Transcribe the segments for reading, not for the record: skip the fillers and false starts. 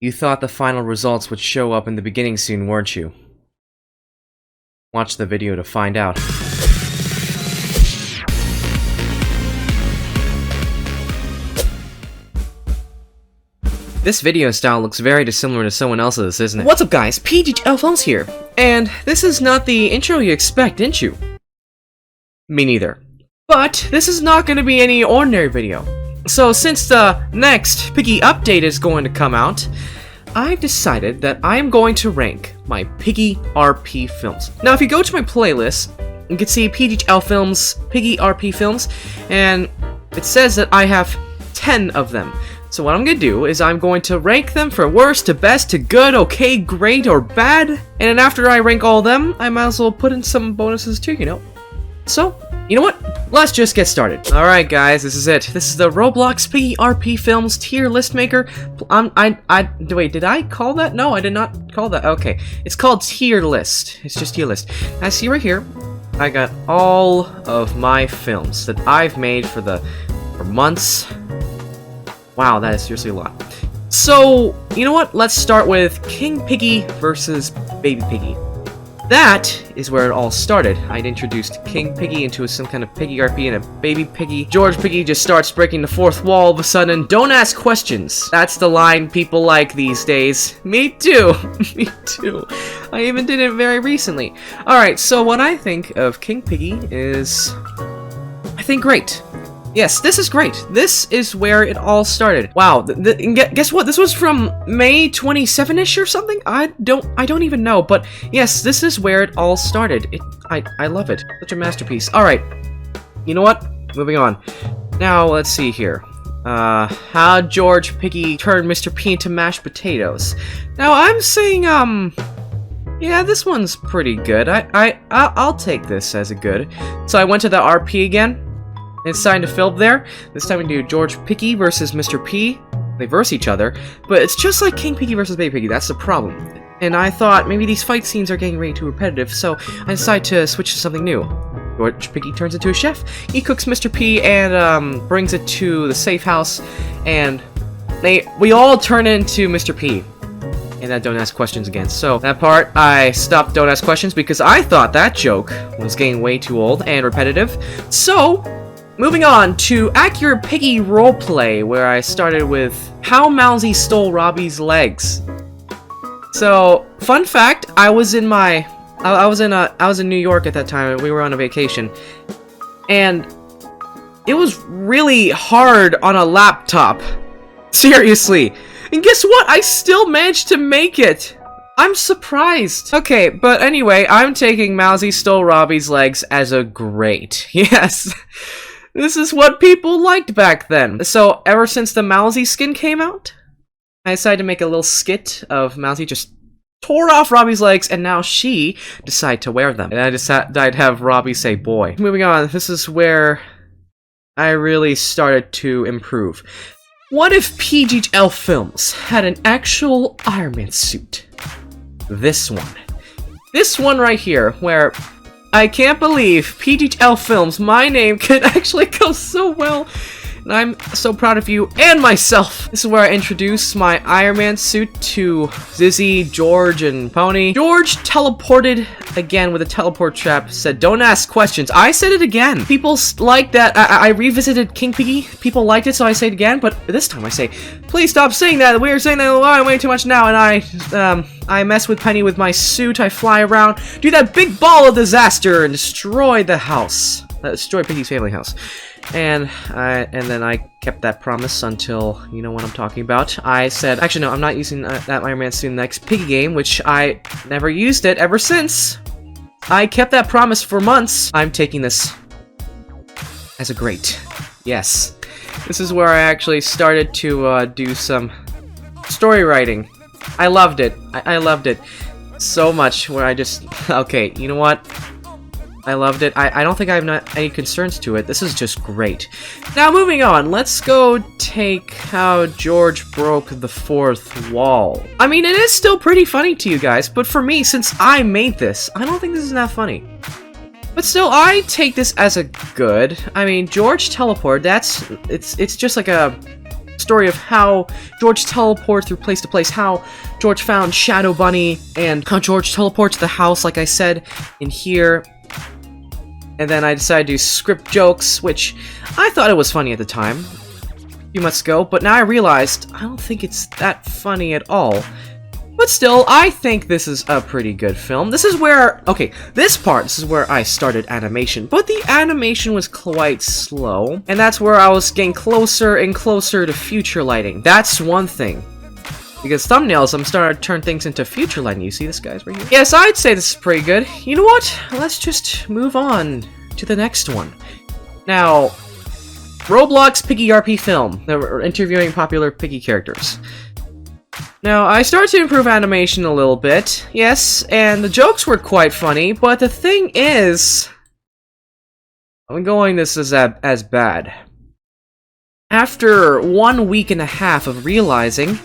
You thought the final results would show up in the beginning soon, weren't you? Watch the video to find out. This video style looks very dissimilar to someone else's, isn't it? What's up guys, Pghlfilms here, and this is not the intro you expect, didn't you? Me neither. But this is not going to be any ordinary video. So since the next Piggy update is going to come out, I've decided that I'm going to rank my Piggy RP films. Now if you go to my playlist, you can see Pghlfilms, Piggy RP Films, and it says that I have 10 of them. So what I'm going to do is I'm going to rank them from worst to best to good, okay, great, or bad. And then after I rank all of them, I might as well put in some bonuses too, you know. So, you know what? Let's just get started. Alright guys, this is it. This is the Roblox Piggy RP Films tier list maker. Wait, did I call that? No, I did not call that. Okay. It's called tier list. It's just tier list. As see right here, I got all of my films that I've made for months. Wow, that is seriously a lot. So, you know what? Let's start with King Piggy versus Baby Piggy. That is where it all started. I'd introduced King Piggy into some kind of Piggy RP and a Baby Piggy. George Piggy just starts breaking the fourth wall all of a sudden. Don't ask questions. That's the line people like these days. Me too. Me too. I even did it very recently. Alright, so what I think of King Piggy is, I think great. Yes, this is great. This is where it all started. Wow, guess what? This was from May 27-ish or something? I don't even know, but yes, this is where it all started. I love it. Such a masterpiece. Alright, you know what? Moving on. Now, let's see here. How George Piggy turned Mr. P into mashed potatoes. Now, I'm saying, yeah, this one's pretty good. I'll take this as a good. So I went to the RP again. It's time to film there. This time we do George Piggy versus Mr. P. They verse each other, but it's just like King Piggy versus Baby Piggy. That's the problem. And I thought maybe these fight scenes are getting way too repetitive, so I decided to switch to something new. George Piggy turns into a chef. He cooks Mr. P and brings it to the safe house, and we all turn into Mr. P. And that don't ask questions again. So that part, I stopped don't ask questions because I thought that joke was getting way too old and repetitive. So moving on to Accurate Piggy Roleplay, where I started with how Mousy stole Robby's legs. So, fun fact, I was in New York at that time. We were on a vacation, and it was really hard on a laptop. Seriously. And guess what? I still managed to make it. I'm surprised. Okay, but anyway, I'm taking Mousy stole Robby's legs as a great. Yes. This is what people liked back then. So, ever since the Mousy skin came out, I decided to make a little skit of Mousy just tore off Robby's legs, and now she decided to wear them. And I decided to have Robby say boy. Moving on, this is where I really started to improve. What if Pghlfilms had an actual Iron Man suit? This one. This one right here, where I can't believe Pghlfilms, my name, could actually go so well. And I'm so proud of you and myself. This is where I introduce my Iron Man suit to Zizzy, George, and Pony. George teleported again with a teleport trap, said don't ask questions. I said it again. People like that. I revisited King Piggy. People liked it, so I say it again, but this time I say, please stop saying that. We are saying that a lot, way too much now, and I mess with Penny with my suit. I fly around, do that big ball of disaster, and destroy the house. Destroy Piggy's family house. And then I kept that promise until, you know what I'm talking about. I said, actually no, I'm not using that Iron Man suit in the next Piggy game, which I never used it ever since. I kept that promise for months. I'm taking this as a great. Yes. This is where I actually started to do some story writing. I loved it. I loved it so much where I just, okay, you know what? I loved it. I don't think I have any concerns to it. This is just great. Now, moving on. Let's go take how George broke the fourth wall. I mean, it is still pretty funny to you guys, but for me, since I made this, I don't think this is that funny. But still, I take this as a good. I mean, George teleport, it's just like a story of how George teleported through place to place, how George found Shadow Bunny, and how George teleported to the house, like I said, in here. And then I decided to do script jokes, which I thought it was funny at the time, a few months ago, but now I realized I don't think it's that funny at all. But still, I think this is a pretty good film. This is where, okay, this is where I started animation, but the animation was quite slow, and that's where I was getting closer and closer to future lighting. That's one thing. Because thumbnails, I'm starting to turn things into future lighting. You see this, guys, right here? Yes, I'd say this is pretty good. You know what? Let's just move on to the next one. Now, Roblox Piggy RP Film. They're interviewing popular Piggy characters. Now, I started to improve animation a little bit, yes, and the jokes were quite funny, but the thing is, I'm going this as bad. After 1 week and a half of realizing,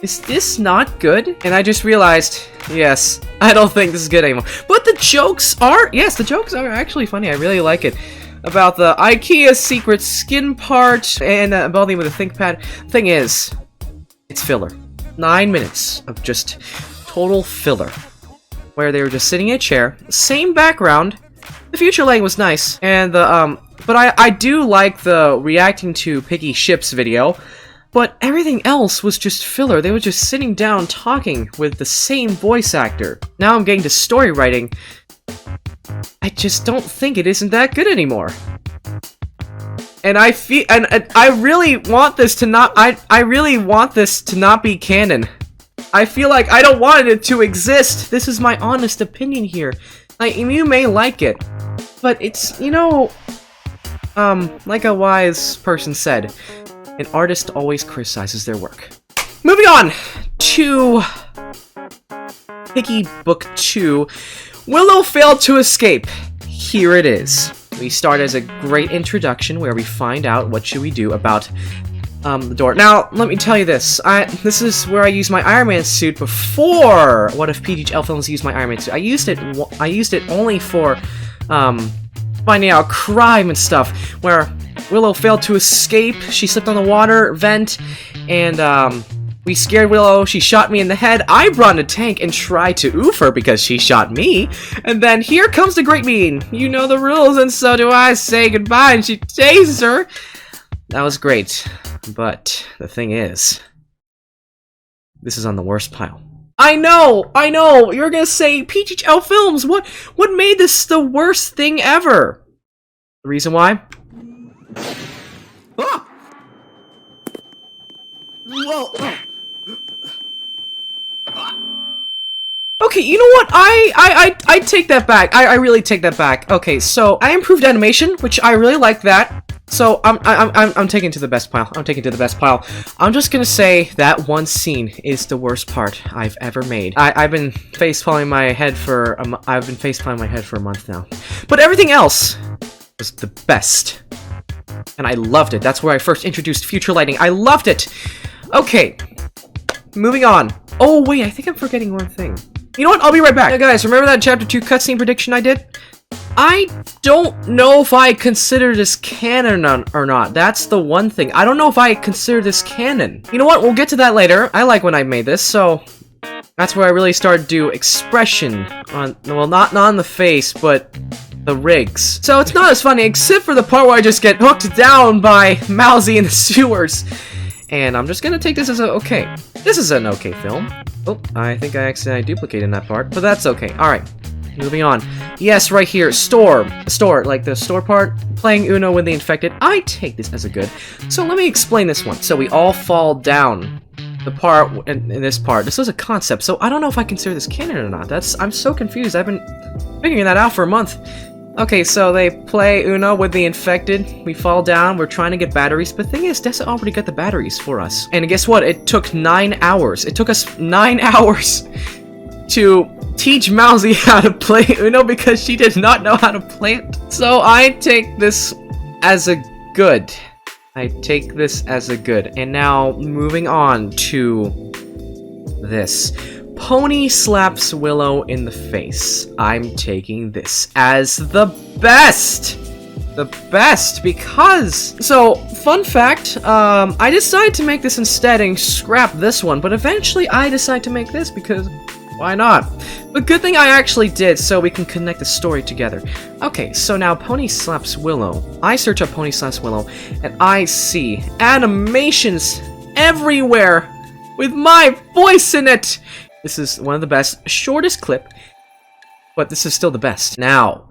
is this not good? And I just realized, yes, I don't think this is good anymore. But the jokes are, yes, the jokes are actually funny, I really like it. About the IKEA secret skin part, and about the with the ThinkPad. Thing is, it's filler. 9 minutes of just total filler, where they were just sitting in a chair, same background. The future lighting was nice, and the but I do like the reacting to Piggy Ship's video, but everything else was just filler. They were just sitting down talking with the same voice actor. Now I'm getting to story writing. I just don't think it isn't that good anymore. And I feel, and I really want this to not, I really want this to not be canon. I feel like I don't want it to exist. This is my honest opinion here. You may like it, but it's, you know, like a wise person said, an artist always criticizes their work. Moving on to Piggy Book 2, Willow Failed to Escape. Here it is. We start as a great introduction where we find out what should we do about the door. Now, let me tell you this. This is where I used my Iron Man suit before. What if Pghlfilms used my Iron Man suit? I used it only for finding out crime and stuff. Where Willow failed to escape. She slipped on the water vent, and we scared Willow. She shot me in the head. I brought in a tank and tried to oof her because she shot me. And then here comes the Great Bean. You know the rules, and so do I. Say goodbye, and she tases her. That was great. But the thing is, this is on the worst pile. I know! You're gonna say, Pghlfilms, what made this the worst thing ever? The reason why? Ah! Whoa! Okay, you know what? I take that back. I really take that back. Okay, so I improved animation, which I really like that. So I'm taking it to the best pile. I'm taking it to the best pile. I'm just gonna say that one scene is the worst part I've ever made. I've been facepalming my head for a month now. But everything else was the best, and I loved it. That's where I first introduced future lighting. I loved it. Okay, moving on. Oh wait, I think I'm forgetting one thing. You know what? I'll be right back. Hey guys, remember that Chapter 2 cutscene prediction I did? I don't know if I consider this canon or not. That's the one thing. I don't know if I consider this canon. You know what? We'll get to that later. I like when I made this, so that's where I really started to do expression on, well, not on the face, but the rigs. So it's not as funny, except for the part where I just get hooked down by Mousy in the sewers. And I'm just gonna take this as a okay. This is an okay film. Oh, I think I accidentally duplicated that part, but that's okay. Alright, moving on. Yes, right here, store, like the store part, playing Uno with the infected. I take this as a good. So let me explain this one. So we all fall down. The part, in this part, this is a concept, so I don't know if I consider this canon or not. I'm so confused. I've been figuring that out for a month. Okay, so they play Uno with the infected, we fall down, we're trying to get batteries, but the thing is, Dessa already got the batteries for us. And guess what? It took 9 hours. It took us 9 hours to teach Mousy how to play Uno because she did not know how to play it. So I take this as a good. I take this as a good. And now, moving on to this. Pony slaps Willow in the face. I'm taking this as the best. the best because... So, fun fact, I decided to make this instead and scrap this one, but eventually I decided to make this because why not? But good thing I actually did, so we can connect the story together. Okay, so now Pony Slaps Willow. I search up Pony Slaps Willow, and I see animations everywhere with my voice in it! This is one of the best, shortest clip, but this is still the best. Now,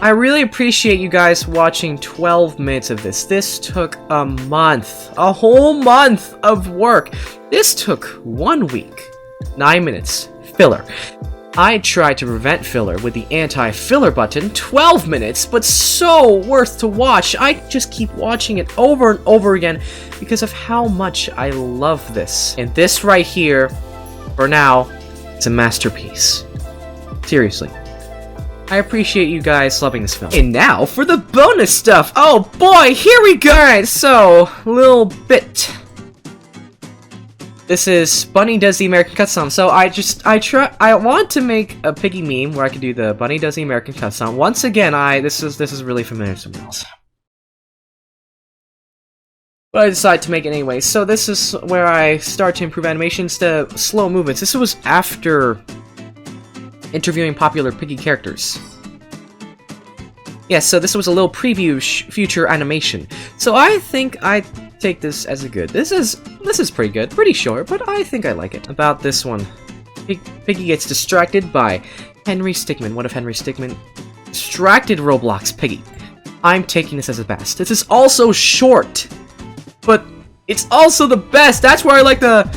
I really appreciate you guys watching 12 minutes of this. This took a month. A whole month of work. This took 1 week. 9 minutes. Filler. I tried to prevent filler with the anti-filler button. 12 minutes, but so worth to watch. I just keep watching it over and over again because of how much I love this. And this right here, for now, it's a masterpiece. Seriously. I appreciate you guys loving this film. And now for the bonus stuff. Oh boy, here we go. So, little bit. This is Bunny Does the American Cut Song. So I want to make a Piggy meme where I could do the Bunny Does the American Cut Song. Once again, this is really familiar to someone else. But I decided to make it anyway. So this is where I start to improve animations to slow movements. This was after interviewing popular Piggy characters. Yes, so this was a little preview future animation. So I think I take this as a good. This is pretty good, pretty short, but I think I like it. About this one, Piggy gets distracted by Henry Stickmin. What if Henry Stickmin distracted Roblox Piggy? I'm taking this as a best. This is also short, but it's also the best. That's where I like the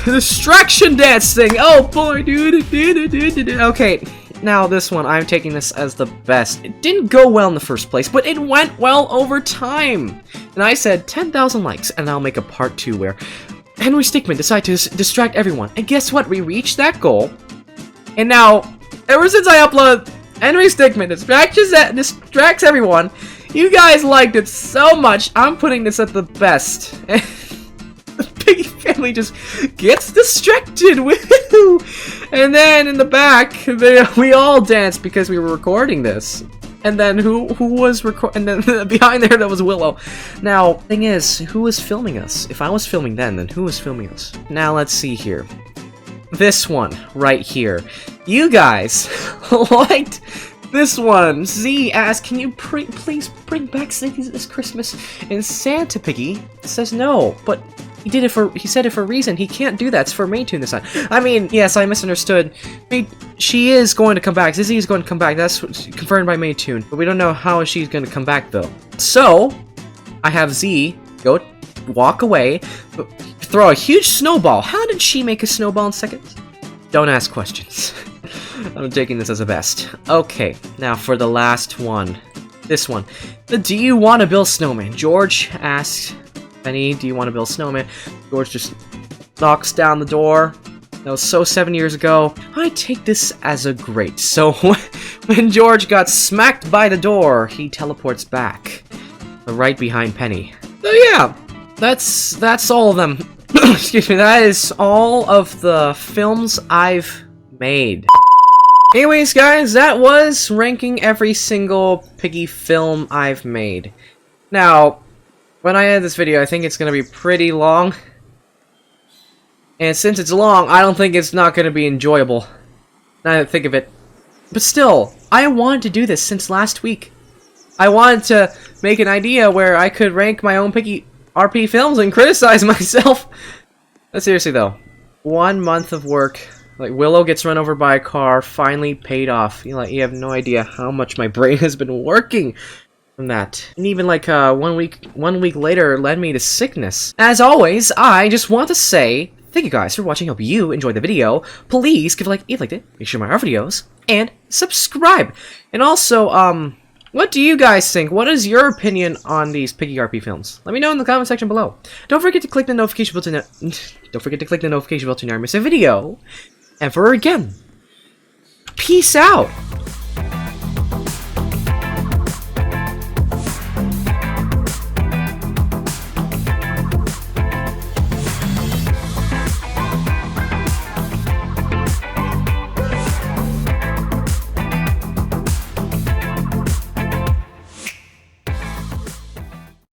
distraction dance thing. Oh boy, dude. Okay, now this one, I'm taking this as the best. It didn't go well in the first place, but it went well over time. And I said 10,000 likes, and I'll make a part 2 where Henry Stickmin decided to distract everyone. And guess what? We reached that goal. And now, ever since I upload Henry Stickmin distracts everyone, you guys liked it so much, I'm putting this at the best. The Piggy family just gets distracted, woohoo! And then in the back, we all danced because we were recording this. And then who was and then behind there, that was Willow. Now, thing is, who was filming us? If I was filming then who was filming us? Now let's see here. This one right here. You guys liked this one. Z asked, "Can you please bring back Zizzy this Christmas?" And Santa Piggy says no, but he said it for a reason. He can't do that. It's for Maytune this time. I mean, yes, I misunderstood. She is going to come back. Zizzy is going to come back. That's confirmed by Maytune. But we don't know how she's going to come back, though. So, I have Z go walk away, throw a huge snowball. How did she make a snowball in seconds? Don't ask questions. I'm taking this as a best. Okay, now for the last one. This one. The Do You Want to Build Snowman? George asks Penny, do you want to build Snowman? George just knocks down the door. That was so 7 years ago. I take this as a great. So when George got smacked by the door, he teleports back, right behind Penny. So yeah, that's all of them. Excuse me, that is all of the films I've made. Anyways, guys, that was ranking every single Piggy film I've made. Now, when I edit this video, I think it's going to be pretty long. And since it's long, I don't think it's not going to be enjoyable. Now that I think of it. But still, I wanted to do this since last week. I wanted to make an idea where I could rank my own Piggy RP films and criticize myself. But seriously though, 1 month of work, like Willow gets run over by a car, finally paid off. You have no idea how much my brain has been working from that. And even like 1 week later led me to sickness. As always, I just want to say thank you guys for watching. Hope you enjoyed the video. Please give a like if you liked it, make sure my other videos, and subscribe. And also, what do you guys think? What is your opinion on these Piggy RP films? Let me know in the comment section below. Don't forget to click the notification bell to never miss a video. Ever again. Peace out.